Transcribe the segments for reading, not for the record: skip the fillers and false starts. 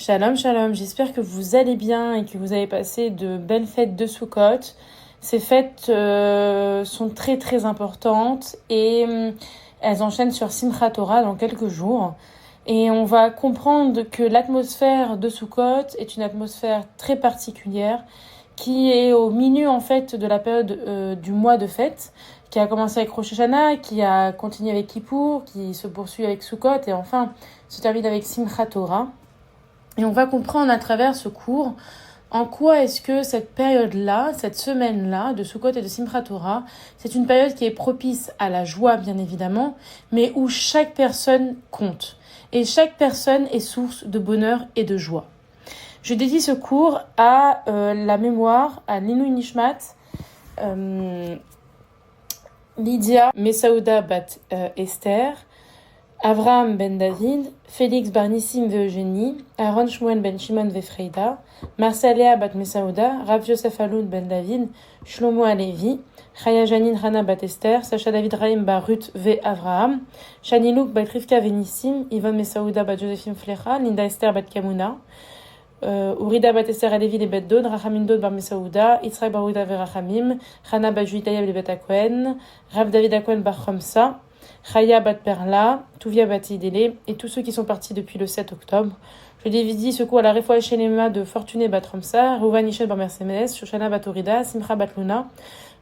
Shalom, shalom, j'espère que vous allez bien et que vous avez passé de belles fêtes de Sukkot. Ces fêtes sont très très importantes et elles enchaînent sur Simchat Torah dans quelques jours. Et on va comprendre que l'atmosphère de Sukkot est une atmosphère très particulière qui est au milieu en fait de la période du mois de fête, qui a commencé avec Rosh Hashanah, qui a continué avec Kippour, qui se poursuit avec Sukkot et enfin se termine avec Simchat Torah. Et on va comprendre à travers ce cours en quoi est-ce que cette période-là, cette semaine-là de Sukkot et de Simchat Torah, c'est une période qui est propice à la joie bien évidemment, mais où chaque personne compte. Et chaque personne est source de bonheur et de joie. Je dédie ce cours à la mémoire, à Linui Nishmat, Lydia Mesaouda bat Esther, Avraham ben David, Félix bar Nissim ve Eugénie, Aaron Shmuel ben Shimon ve Freida, Marsaléa bat Mesaouda, Rav Yosef Aloud ben David, Shlomo Alevi, Chaya Janine Hana bat Esther, Sacha David Raim bar Ruth ve Avraham, Shani Luke bat Rivka ve Nissim, Yvonne Mesaouda bat Josephine Flecha, Linda Esther bat Kamuna, Urida bat Esther Alevi le bet Dod, Rachamim Dod bar Mesaouda, Yitzhak bar Uda ve Rachamim, Hana bat Juitaya le bet Akwen, Rav David Akwen bar Chomsa, Chaya bat Perla, Tuvia bat Idele et tous ceux qui sont partis depuis le 7 octobre. Je dédie ce cours à la Refoua Shelema de Fortuné bat Ramsa, Rouvan Ishel bar Mercedes, Shoshana bat Orida, Simcha bat Luna,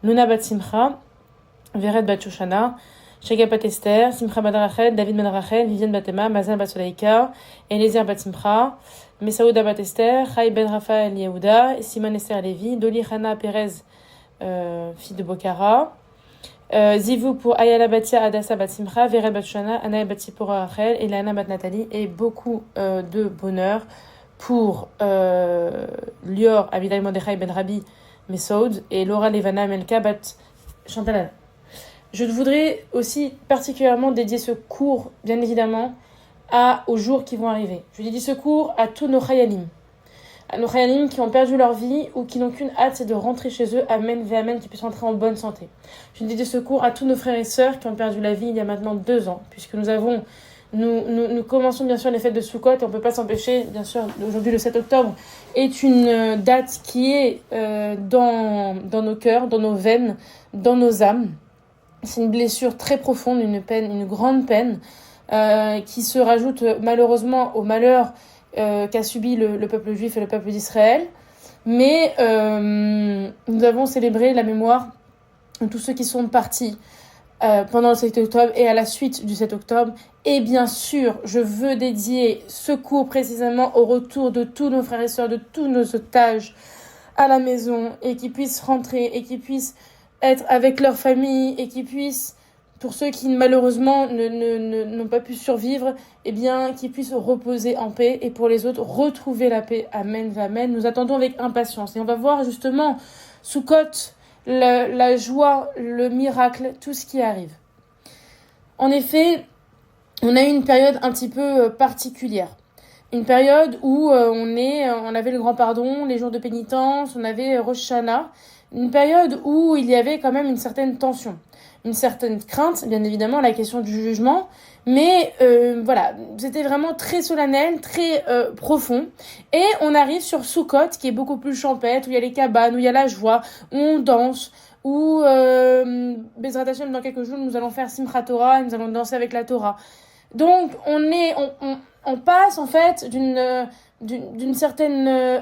Luna bat Simcha, Veret bat Shoshana, Shega bat Esther, Simcha bat Rachel, David bat Rachel, Vivienne bat Emma, Mazal bat Soleika, Eliezer bat Simcha, Mesaouda bat Esther, Chai ben Raphaël Yehuda, Simon Esther Levi, Doli Hana Perez, fille de Bokhara, Zivou pour Ayala Batia Adassa bat Simcha, Veret bat Shoshana, Anaï bat Sipora Rachel, et Lana bat Nathalie, et beaucoup de bonheur pour Lior Avidai Mordechai ben Rabbi Mesoud et Laura Levana Melka bat Chantal. Je voudrais aussi particulièrement dédier ce cours, bien évidemment, aux jours qui vont arriver. Je dédie ce cours à tous nos Chayalim. À nos Chayalim qui ont perdu leur vie ou qui n'ont qu'une hâte, c'est de rentrer chez eux, amen, ve amen, qu'ils puissent rentrer en bonne santé. Je dédie ce cours à tous nos frères et sœurs qui ont perdu la vie il y a maintenant 2 ans, puisque nous commençons bien sûr les fêtes de Sukkot et on ne peut pas s'empêcher, bien sûr, aujourd'hui le 7 octobre est une date qui est dans nos cœurs, dans nos veines, dans nos âmes. C'est une blessure très profonde, une peine, une grande peine qui se rajoute malheureusement au malheur qu'a subi le peuple juif et le peuple d'Israël. Mais nous avons célébré la mémoire de tous ceux qui sont partis pendant le 7 octobre et à la suite du 7 octobre. Et bien sûr, je veux dédier ce cours précisément au retour de tous nos frères et sœurs, de tous nos otages à la maison et qui puissent rentrer et qui puissent être avec leur famille et qui puissent, pour ceux qui malheureusement n'ont pas pu survivre, eh bien, qui puissent reposer en paix et pour les autres, retrouver la paix. Amen, amen. Nous attendons avec impatience et on va voir justement Sukkot, la joie, le miracle, tout ce qui arrive. En effet, on a eu une période un petit peu particulière. Une période où on avait le grand pardon, les jours de pénitence, on avait Rosh Hashanah. Une période où il y avait quand même une certaine tension, une certaine crainte, bien évidemment, la question du jugement. Mais voilà, c'était vraiment très solennel, très profond. Et on arrive sur Sukkot, qui est beaucoup plus champêtre, où il y a les cabanes, où il y a la joie, où on danse, où Bezrat Hashem, dans quelques jours, nous allons faire Simchat Torah, et nous allons danser avec la Torah. Donc, on passe en fait d'une certaine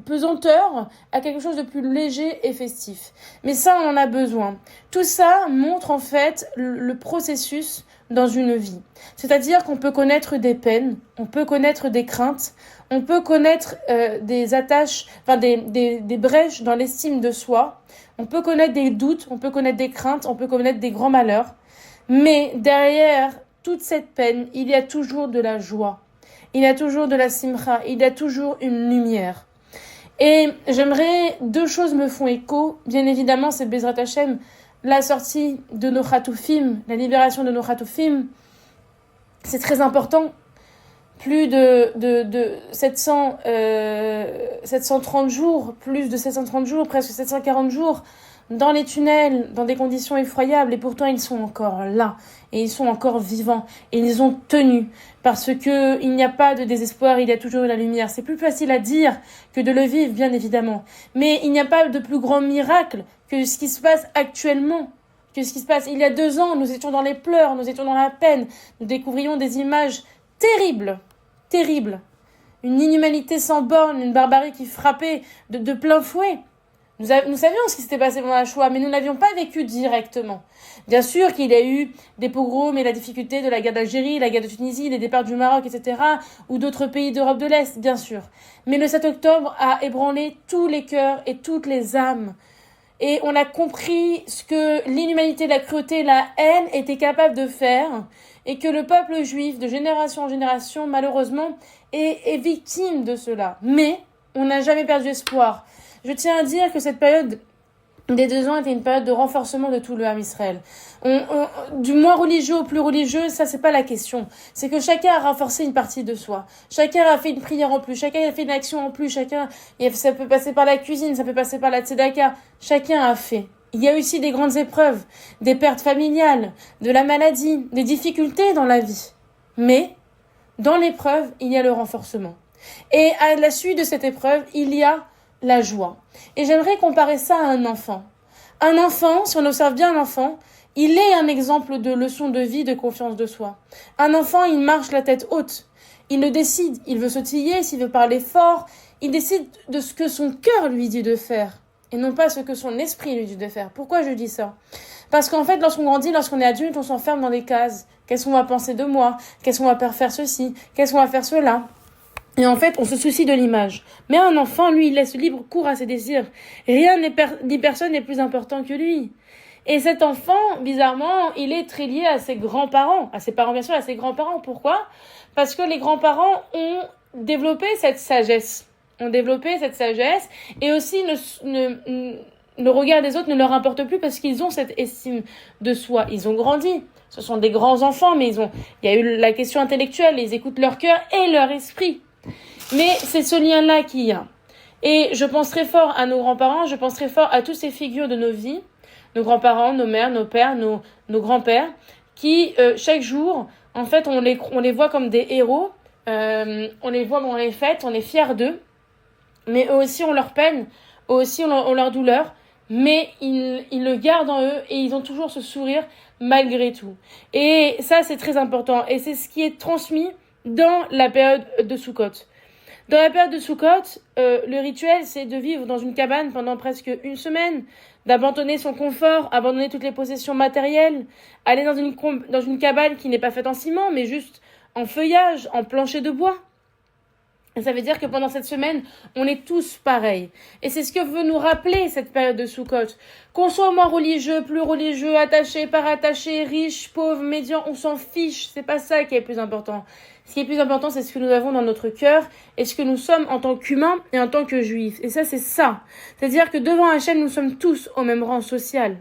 pesanteur à quelque chose de plus léger et festif. Mais ça, on en a besoin. Tout ça montre en fait le processus dans une vie. C'est-à-dire qu'on peut connaître des peines, on peut connaître des craintes, on peut connaître des attaches, enfin des brèches dans l'estime de soi, on peut connaître des doutes, on peut connaître des craintes, on peut connaître des grands malheurs. Mais derrière toute cette peine, il y a toujours de la joie. Il y a toujours de la simcha, il y a toujours une lumière. Et j'aimerais, 2 choses me font écho. Bien évidemment, c'est Bezrat Hashem, la sortie de nos Chatoufim, la libération de nos Chatoufim. C'est très important. Plus de 730 jours, plus de 730 jours, presque 740 jours dans les tunnels, dans des conditions effroyables, et pourtant ils sont encore là, et ils sont encore vivants, et ils ont tenu, parce que il n'y a pas de désespoir, il y a toujours la lumière. C'est plus facile à dire que de le vivre, bien évidemment, mais il n'y a pas de plus grand miracle que ce qui se passe actuellement. Que ce qui se passe il y a 2 ans, nous étions dans les pleurs, nous étions dans la peine, nous découvrions des images terribles, terribles. Une inhumanité sans borne, une barbarie qui frappait de plein fouet. Nous savions ce qui s'était passé pendant la Shoah, mais nous n'avions pas vécu directement. Bien sûr qu'il y a eu des pogroms et la difficulté de la guerre d'Algérie, la guerre de Tunisie, les départs du Maroc, etc., ou d'autres pays d'Europe de l'Est, bien sûr. Mais le 7 octobre a ébranlé tous les cœurs et toutes les âmes. Et on a compris ce que l'inhumanité, la cruauté, la haine étaient capables de faire, et que le peuple juif, de génération en génération, malheureusement, est victime de cela. Mais on n'a jamais perdu espoir. Je tiens à dire que cette période des 2 ans était une période de renforcement de tout le Ham Israël. Du moins religieux au plus religieux, ça c'est pas la question. C'est que chacun a renforcé une partie de soi. Chacun a fait une prière en plus. Chacun a fait une action en plus. Ça peut passer par la cuisine, ça peut passer par la tzedaka. Chacun a fait. Il y a aussi des grandes épreuves, des pertes familiales, de la maladie, des difficultés dans la vie. Mais, dans l'épreuve, il y a le renforcement. Et à la suite de cette épreuve, il y a la joie. Et j'aimerais comparer ça à un enfant. Un enfant, si on observe bien un enfant, il est un exemple de leçon de vie, de confiance de soi. Un enfant, il marche la tête haute. Il le décide. Il veut sautiller, s'il veut parler fort. Il décide de ce que son cœur lui dit de faire. Et non pas ce que son esprit lui dit de faire. Pourquoi je dis ça ? Parce qu'en fait, lorsqu'on grandit, lorsqu'on est adulte, on s'enferme dans des cases. Qu'est-ce qu'on va penser de moi ? Qu'est-ce qu'on va faire ceci ? Qu'est-ce qu'on va faire cela ? Et en fait, on se soucie de l'image. Mais un enfant, lui, il laisse libre cours à ses désirs. Rien ni personne n'est plus important que lui. Et cet enfant, bizarrement, il est très lié à ses grands-parents. À ses parents, bien sûr, à ses grands-parents. Pourquoi ? Parce que les grands-parents ont développé cette sagesse. Et aussi, le regard des autres ne leur importe plus parce qu'ils ont cette estime de soi. Ils ont grandi. Ce sont des grands enfants, mais il y a eu la question intellectuelle. Ils écoutent leur cœur et leur esprit. Mais c'est ce lien-là qu'il y a. Et je pense très fort à nos grands-parents, je pense très fort à toutes ces figures de nos vies, nos grands-parents, nos mères, nos pères, nos grands-pères, qui, chaque jour, en fait, on les voit comme des héros, on les voit, on les fête, on est fiers d'eux, mais eux aussi ont leur peine, eux aussi ont leur douleur, mais ils le gardent en eux et ils ont toujours ce sourire malgré tout. Et ça, c'est très important. Et c'est ce qui est transmis dans la période de Sukkot. Dans la période de Sukkot, le rituel, c'est de vivre dans une cabane pendant presque 1 semaine, d'abandonner son confort, abandonner toutes les possessions matérielles, aller dans une cabane qui n'est pas faite en ciment, mais juste en feuillage, en plancher de bois. Et ça veut dire que pendant cette semaine, on est tous pareils. Et c'est ce que veut nous rappeler cette période de Sukkot. Qu'on soit moins religieux, plus religieux, attaché, parattaché, riche, pauvre, médian, on s'en fiche. C'est pas ça qui est le plus important. Ce qui est plus important, c'est ce que nous avons dans notre cœur et ce que nous sommes en tant qu'humains et en tant que juifs. Et ça, c'est ça. C'est-à-dire que devant Hachem, nous sommes tous au même rang social.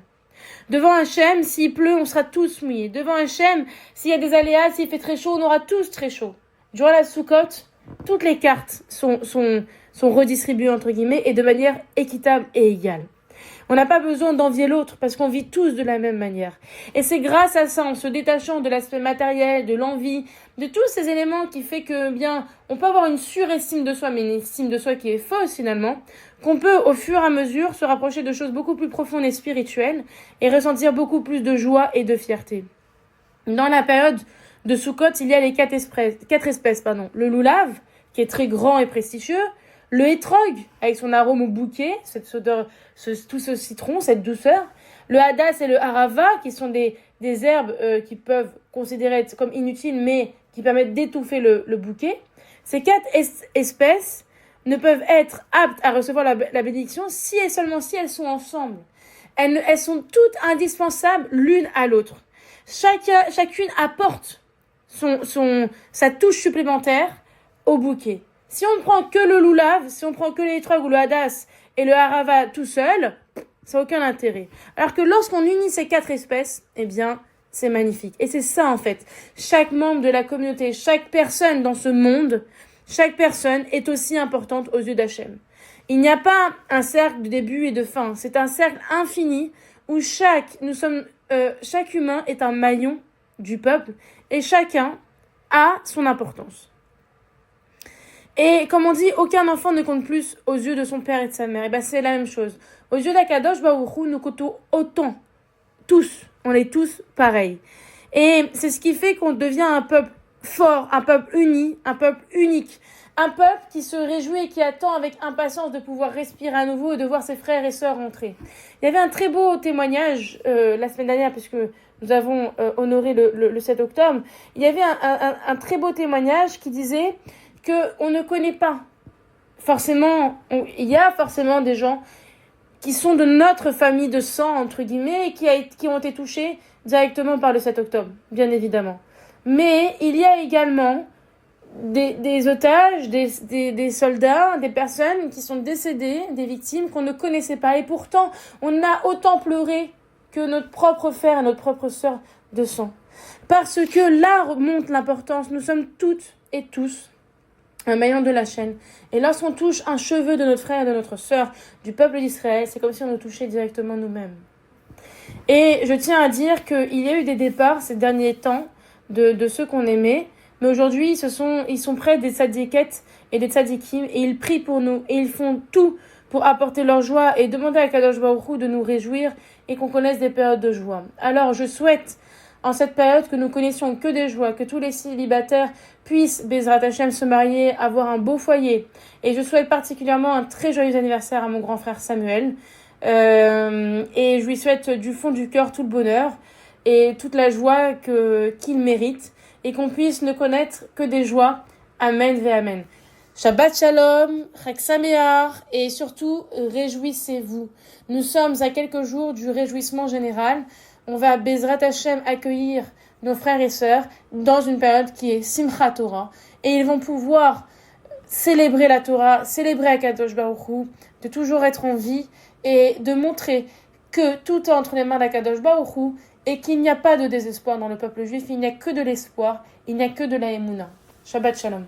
Devant Hachem, s'il pleut, on sera tous mouillés. Devant Hachem, s'il y a des aléas, s'il fait très chaud, on aura tous très chaud. Durant la Sukkot, toutes les cartes sont redistribuées, entre guillemets, et de manière équitable et égale. On n'a pas besoin d'envier l'autre parce qu'on vit tous de la même manière. Et c'est grâce à ça, en se détachant de l'aspect matériel, de l'envie, de tous ces éléments qui fait que, bien, on peut avoir une surestime de soi, mais une estime de soi qui est fausse finalement, qu'on peut au fur et à mesure se rapprocher de choses beaucoup plus profondes et spirituelles et ressentir beaucoup plus de joie et de fierté. Dans la période de Sukkot, il y a les 4 espèces. Le loulav, qui est très grand et prestigieux, le hétrog, avec son arôme au bouquet, cette odeur, tout ce citron, cette douceur, le hadas et le harava, qui sont des herbes qui peuvent considérer être comme inutiles, mais qui permettent d'étouffer le bouquet. Ces 4 espèces ne peuvent être aptes à recevoir la bénédiction si et seulement si elles sont ensemble. Elles sont toutes indispensables l'une à l'autre. Chacune apporte sa touche supplémentaire au bouquet. Si on prend que le loulav, si on prend que l'étrog ou le hadas et le harava tout seul, ça n'a aucun intérêt. Alors que lorsqu'on unit ces 4 espèces, eh bien, c'est magnifique. Et c'est ça, en fait. Chaque membre de la communauté, chaque personne dans ce monde, chaque personne est aussi importante aux yeux d'Hachem. Il n'y a pas un cercle de début et de fin. C'est un cercle infini où chaque humain est un maillon du peuple et chacun a son importance. Et comme on dit, aucun enfant ne compte plus aux yeux de son père et de sa mère. Et c'est la même chose. Aux yeux d'Akadosh Baruch Hu, nous comptons autant. Tous. On est tous pareils. Et c'est ce qui fait qu'on devient un peuple fort, un peuple uni, un peuple unique. Un peuple qui se réjouit et qui attend avec impatience de pouvoir respirer à nouveau et de voir ses frères et sœurs rentrer. Il y avait un très beau témoignage la semaine dernière, puisque nous avons honoré le 7 octobre. Il y avait un très beau témoignage qui disait qu'on ne connaît pas forcément, il y a forcément des gens qui sont de notre famille de sang, entre guillemets, et qui ont été touchés directement par le 7 octobre, bien évidemment. Mais il y a également des otages, des soldats, des personnes qui sont décédées, des victimes qu'on ne connaissait pas. Et pourtant, on a autant pleuré que notre propre frère et notre propre sœur de sang. Parce que là remonte l'importance. Nous sommes toutes et tous un maillon de la chaîne. Et lorsqu'on touche un cheveu de notre frère et de notre sœur, du peuple d'Israël, c'est comme si on nous touchait directement nous-mêmes. Et je tiens à dire qu'il y a eu des départs ces derniers temps de ceux qu'on aimait, mais aujourd'hui ils sont près des tzadikettes et des tzadikim, et ils prient pour nous, et ils font tout pour apporter leur joie et demander à Kadosh Baruch Hu de nous réjouir et qu'on connaisse des périodes de joie. Alors je souhaite en cette période que nous connaissions que des joies, que tous les célibataires puissent, Bezrat Hashem, se marier, avoir un beau foyer. Et je souhaite particulièrement un très joyeux anniversaire à mon grand frère Samuel. Et je lui souhaite du fond du cœur tout le bonheur et toute la joie qu'il mérite. Et qu'on puisse ne connaître que des joies. Amen ve Amen. Shabbat Shalom, Chag Sameach, et surtout, réjouissez-vous. Nous sommes à quelques jours du réjouissement général. On va, Bezrat Hashem, accueillir nos frères et sœurs dans une période qui est Simchat Torah. Et ils vont pouvoir célébrer la Torah, célébrer Akadosh Baruch Hu, de toujours être en vie et de montrer que tout est entre les mains d'Akadosh Baruch Hu et qu'il n'y a pas de désespoir dans le peuple juif, il n'y a que de l'espoir, il n'y a que de la Emouna. Shabbat Shalom.